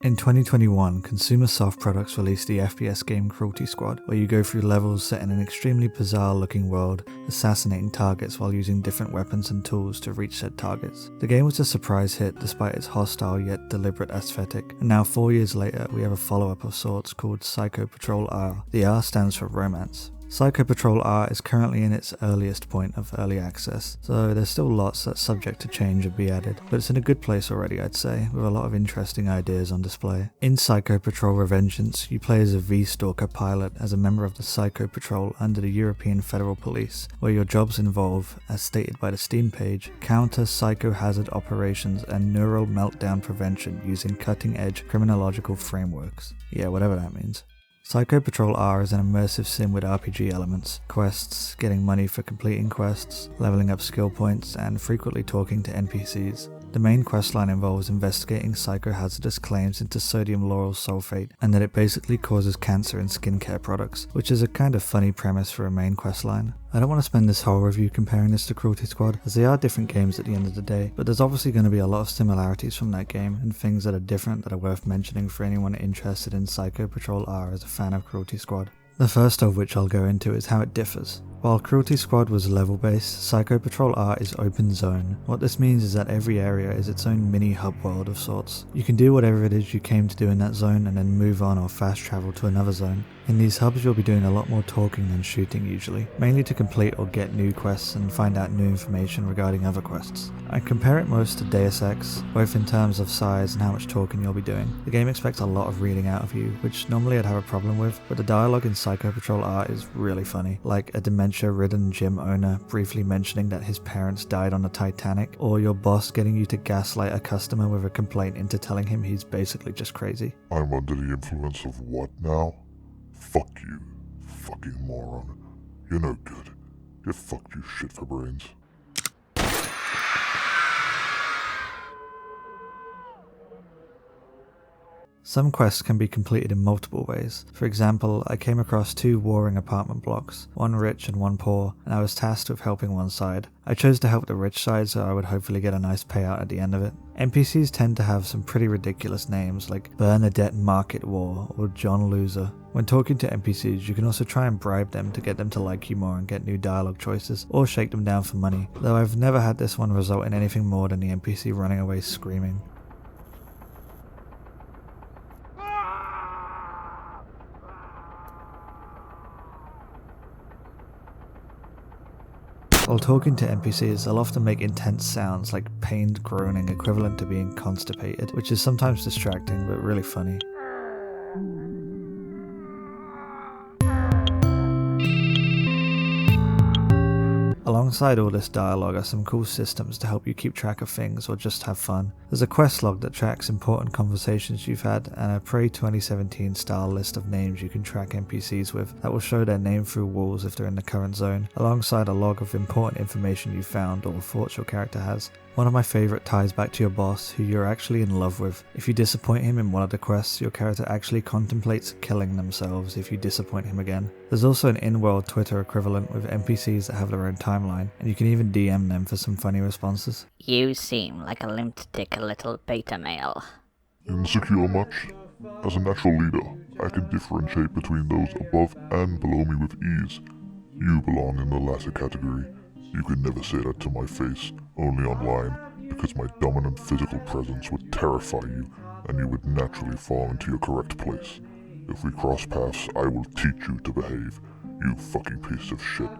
In 2021, Consumer Soft Products released the FPS game Cruelty Squad, where you go through levels set in an extremely bizarre looking world, assassinating targets while using different weapons and tools to reach said targets. The game was a surprise hit despite its hostile yet deliberate aesthetic, and now 4 years later we have a follow-up of sorts called Psycho Patrol R. The R stands for romance. Psycho Patrol R is currently in its earliest point of early access, so there's still lots that's subject to change and be added, but it's in a good place already, I'd say, with a lot of interesting ideas on display. In Psycho Patrol Revengeance, you play as a V-Stalker pilot as a member of the Psycho Patrol under the European Federal Police, where your jobs involve, as stated by the Steam page, counter psychohazard operations and neural meltdown prevention using cutting-edge criminological frameworks. Yeah, whatever that means. Psycho Patrol R is an immersive sim with RPG elements, quests, getting money for completing quests, leveling up skill points, and frequently talking to NPCs. The main questline involves investigating psychohazardous claims into sodium lauryl sulfate, and that it basically causes cancer in skincare products, which is a kind of funny premise for a main questline. I don't want to spend this whole review comparing this to Cruelty Squad, as they are different games at the end of the day, but there's obviously going to be a lot of similarities from that game, and things that are different that are worth mentioning for anyone interested in Psycho Patrol R as a fan of Cruelty Squad. The first of which I'll go into is how it differs. While Cruelty Squad was level-based, Psycho Patrol R is open zone. What this means is that every area is its own mini hub world of sorts. You can do whatever it is you came to do in that zone and then move on or fast travel to another zone. In these hubs you'll be doing a lot more talking than shooting usually, mainly to complete or get new quests and find out new information regarding other quests. I compare it most to Deus Ex, both in terms of size and how much talking you'll be doing. The game expects a lot of reading out of you, which normally I'd have a problem with, but the dialogue in Psycho Patrol R is really funny, like a dementia-ridden gym owner briefly mentioning that his parents died on the Titanic, or your boss getting you to gaslight a customer with a complaint into telling him he's basically just crazy. I'm under the influence of what now? Fuck you, fucking moron. You're no good. Get fucked, you shit for brains. Some quests can be completed in multiple ways. For example, I came across 2 warring apartment blocks, one rich and one poor, and I was tasked with helping one side. I chose to help the rich side so I would hopefully get a nice payout at the end of it. NPCs tend to have some pretty ridiculous names like Bernadette Market War or John Loser. When talking to NPCs, you can also try and bribe them to get them to like you more and get new dialogue choices, or shake them down for money, though I've never had this one result in anything more than the NPC running away screaming. While talking to NPCs, they'll often make intense sounds like pained groaning equivalent to being constipated, which is sometimes distracting but really funny. Alongside all this dialogue are some cool systems to help you keep track of things or just have fun. There's a quest log that tracks important conversations you've had, and a Prey 2017 style list of names you can track NPCs with that will show their name through walls if they're in the current zone, alongside a log of important information you found or thoughts your character has. One of my favourite ties back to your boss, who you're actually in love with. If you disappoint him in one of the quests, your character actually contemplates killing themselves if you disappoint him again. There's also an in-world Twitter equivalent with NPCs that have their own timeline, and you can even DM them for some funny responses. You seem like a limp-dick little beta male. Insecure much? As a natural leader, I can differentiate between those above and below me with ease. You belong in the latter category. You could never say that to my face, only online, because my dominant physical presence would terrify you, and you would naturally fall into your correct place. If we cross paths, I will teach you to behave. You fucking piece of shit.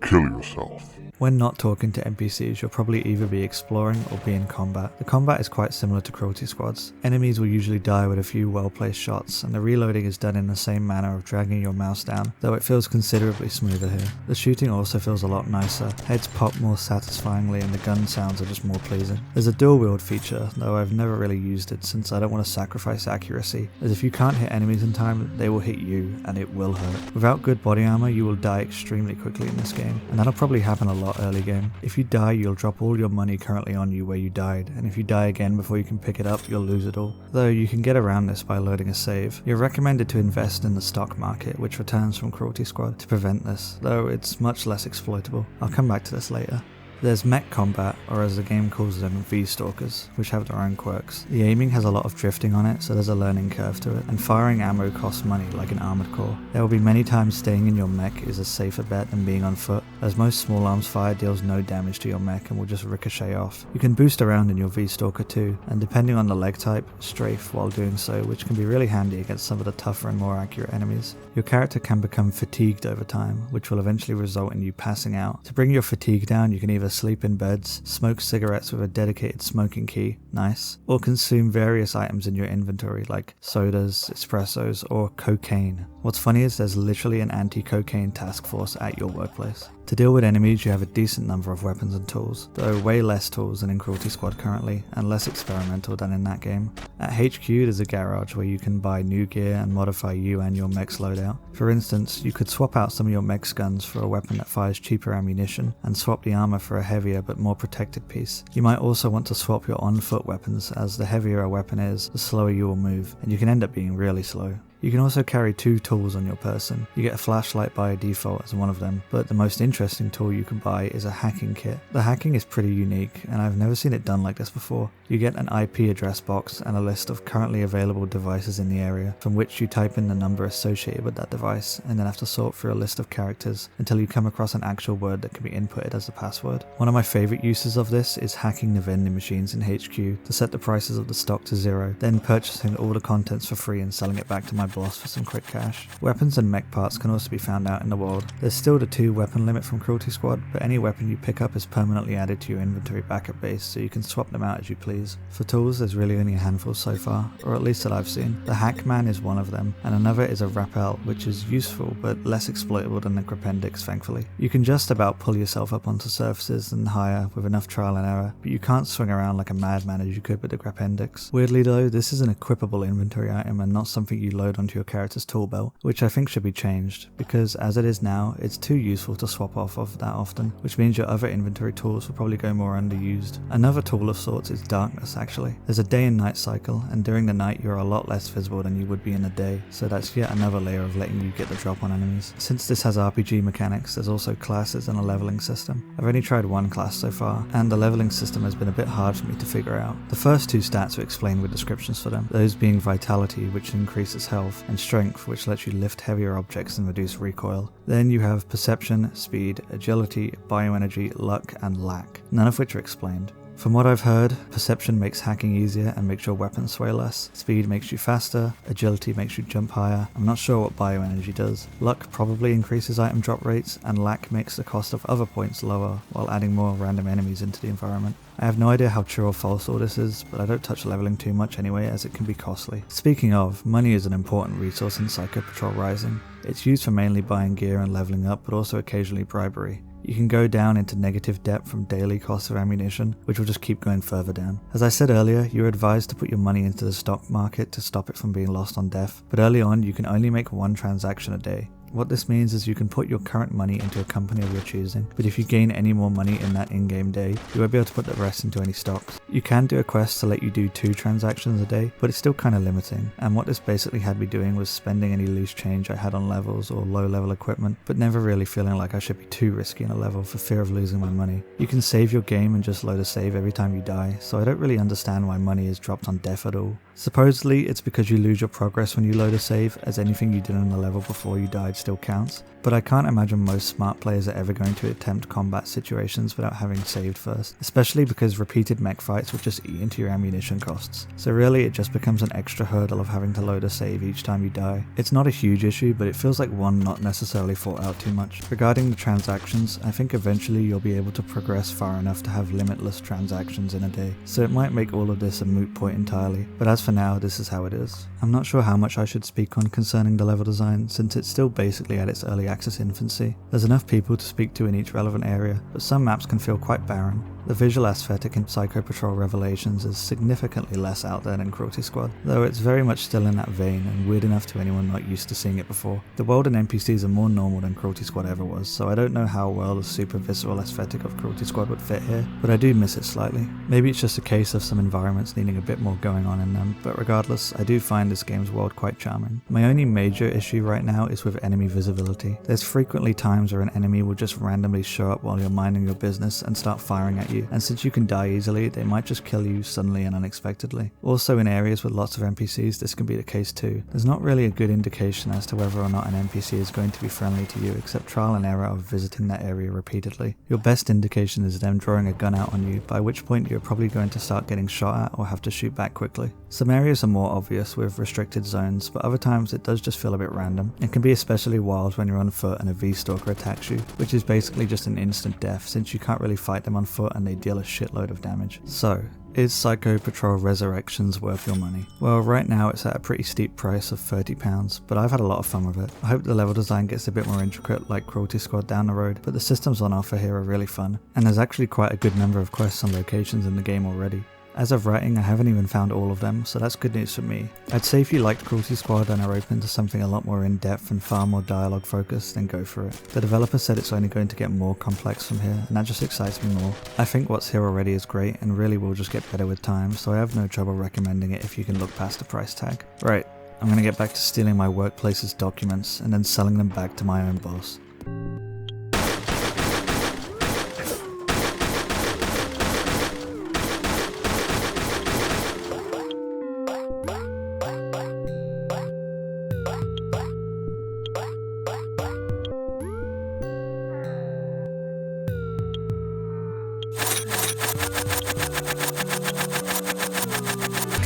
Kill yourself. When not talking to NPCs, you'll probably either be exploring or be in combat. The combat is quite similar to Cruelty Squad's. Enemies will usually die with a few well-placed shots, and the reloading is done in the same manner of dragging your mouse down, though it feels considerably smoother here. The shooting also feels a lot nicer, heads pop more satisfyingly and the gun sounds are just more pleasing. There's a dual wield feature, though I've never really used it since I don't want to sacrifice accuracy, as if you can't hit enemies in time, they will hit you, and it will hurt. Without good body armor, you will die extremely quickly in this game, and that'll probably happen a lot early game. If you die, you'll drop all your money currently on you where you died, and if you die again before you can pick it up, you'll lose it all. Though you can get around this by loading a save. You're recommended to invest in the stock market, which returns from Cruelty Squad, to prevent this, though it's much less exploitable. I'll come back to this later. There's mech combat, or as the game calls them, V-stalkers, which have their own quirks. The aiming has a lot of drifting on it, so there's a learning curve to it, and firing ammo costs money like an armoured core. There will be many times staying in your mech is a safer bet than being on foot, as most small arms fire deals no damage to your mech and will just ricochet off. You can boost around in your V-stalker too, and depending on the leg type, strafe while doing so, which can be really handy against some of the tougher and more accurate enemies. Your character can become fatigued over time, which will eventually result in you passing out. To bring your fatigue down, you can either sleep in beds, smoke cigarettes with a dedicated smoking key, nice, or consume various items in your inventory like sodas, espressos, or cocaine. What's funny is there's literally an anti-cocaine task force at your workplace. To deal with enemies, you have a decent number of weapons and tools, though way less tools than in Cruelty Squad currently, and less experimental than in that game. At HQ there's a garage where you can buy new gear and modify you and your mech's loadout. For instance, you could swap out some of your mech's guns for a weapon that fires cheaper ammunition, and swap the armor for a heavier but more protected piece. You might also want to swap your on-foot weapons, as the heavier a weapon is, the slower you will move, and you can end up being really slow. You can also carry 2 tools on your person. You get a flashlight by default as one of them, but the most interesting tool you can buy is a hacking kit. The hacking is pretty unique, and I've never seen it done like this before. You get an IP address box and a list of currently available devices in the area, from which you type in the number associated with that device, and then have to sort through a list of characters until you come across an actual word that can be inputted as the password. One of my favourite uses of this is hacking the vending machines in HQ to set the prices of the stock to 0, then purchasing all the contents for free and selling it back to my boss for some quick cash. Weapons and mech parts can also be found out in the world. There's still the 2 weapon limit from Cruelty Squad, but any weapon you pick up is permanently added to your inventory back at base, so you can swap them out as you please. For tools, there's really only a handful so far, or at least that I've seen. The Hackman is one of them, and another is a rappel, which is useful but less exploitable than the Appendix, thankfully. You can just about pull yourself up onto surfaces and higher with enough trial and error, but you can't swing around like a madman as you could with the Appendix. Weirdly though, this is an equipable inventory item and not something you load onto your character's tool belt, which I think should be changed, because as it is now, it's too useful to swap off of that often, which means your other inventory tools will probably go more underused. Another tool of sorts is darkness actually. There's a day and night cycle, and during the night you're a lot less visible than you would be in the day, so that's yet another layer of letting you get the drop on enemies. Since this has RPG mechanics, there's also classes and a leveling system. I've only tried one class so far, and the leveling system has been a bit hard for me to figure out. The first 2 stats are explained with descriptions for them, those being Vitality, which increases health, and Strength, which lets you lift heavier objects and reduce recoil. Then you have Perception, Speed, Agility, Bioenergy, Luck, and Lack, none of which are explained. From what I've heard, Perception makes hacking easier and makes your weapon sway less. Speed makes you faster, Agility makes you jump higher. I'm not sure what Bioenergy does. Luck probably increases item drop rates, and Lack makes the cost of other points lower while adding more random enemies into the environment. I have no idea how true or false all this is, but I don't touch leveling too much anyway, as it can be costly. Speaking of, money is an important resource in Psycho Patrol Rising. It's used for mainly buying gear and leveling up, but also occasionally bribery. You can go down into negative debt from daily costs of ammunition, which will just keep going further down. As I said earlier, you're advised to put your money into the stock market to stop it from being lost on death, but early on you can only make 1 transaction a day. What this means is you can put your current money into a company of your choosing, but if you gain any more money in that in-game day, you won't be able to put the rest into any stocks. You can do a quest to let you do 2 transactions a day, but it's still kind of limiting, and what this basically had me doing was spending any loose change I had on levels or low level equipment, but never really feeling like I should be too risky in a level for fear of losing my money. You can save your game and just load a save every time you die, so I don't really understand why money is dropped on death at all. Supposedly, it's because you lose your progress when you load a save, as anything you did in the level before you died still counts, but I can't imagine most smart players are ever going to attempt combat situations without having saved first, especially because repeated mech fights would just eat into your ammunition costs, so really it just becomes an extra hurdle of having to load a save each time you die. It's not a huge issue, but it feels like one not necessarily thought out too much. Regarding the transactions, I think eventually you'll be able to progress far enough to have limitless transactions in a day, so it might make all of this a moot point entirely, but as for now, this is how it is. I'm not sure how much I should speak on concerning the level design, since it's still basically at its early access infancy. There's enough people to speak to in each relevant area, but some maps can feel quite barren. The visual aesthetic in Psycho Patrol Revelations is significantly less out there than Cruelty Squad, though it's very much still in that vein and weird enough to anyone not used to seeing it before. The world and NPCs are more normal than Cruelty Squad ever was, so I don't know how well the super visceral aesthetic of Cruelty Squad would fit here, but I do miss it slightly. Maybe it's just a case of some environments needing a bit more going on in them, but regardless, I do find this game's world quite charming. My only major issue right now is with enemy visibility. There's frequently times where an enemy will just randomly show up while you're minding your business and start firing at you, and since you can die easily, they might just kill you suddenly and unexpectedly. Also, in areas with lots of NPCs, this can be the case too. There's not really a good indication as to whether or not an NPC is going to be friendly to you, except trial and error of visiting that area repeatedly. Your best indication is them drawing a gun out on you, by which point you're probably going to start getting shot at or have to shoot back quickly. Some areas are more obvious with restricted zones, but other times it does just feel a bit random. It can be especially wild when you're on foot and a V-Stalker attacks you, which is basically just an instant death since you can't really fight them on foot and they deal a shitload of damage. So, is Psycho Patrol Resurrections worth your money? Well, right now it's at a pretty steep price of £30, but I've had a lot of fun with it. I hope the level design gets a bit more intricate like Cruelty Squad down the road, but the systems on offer here are really fun, and there's actually quite a good number of quests and locations in the game already. As of writing, I haven't even found all of them, so that's good news for me. I'd say if you liked Cruelty Squad and are open to something a lot more in-depth and far more dialogue focused, then go for it. The developer said it's only going to get more complex from here, and that just excites me more. I think what's here already is great and really will just get better with time, so I have no trouble recommending it if you can look past the price tag. Right, I'm gonna get back to stealing my workplace's documents and then selling them back to my own boss.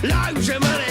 Loads of money!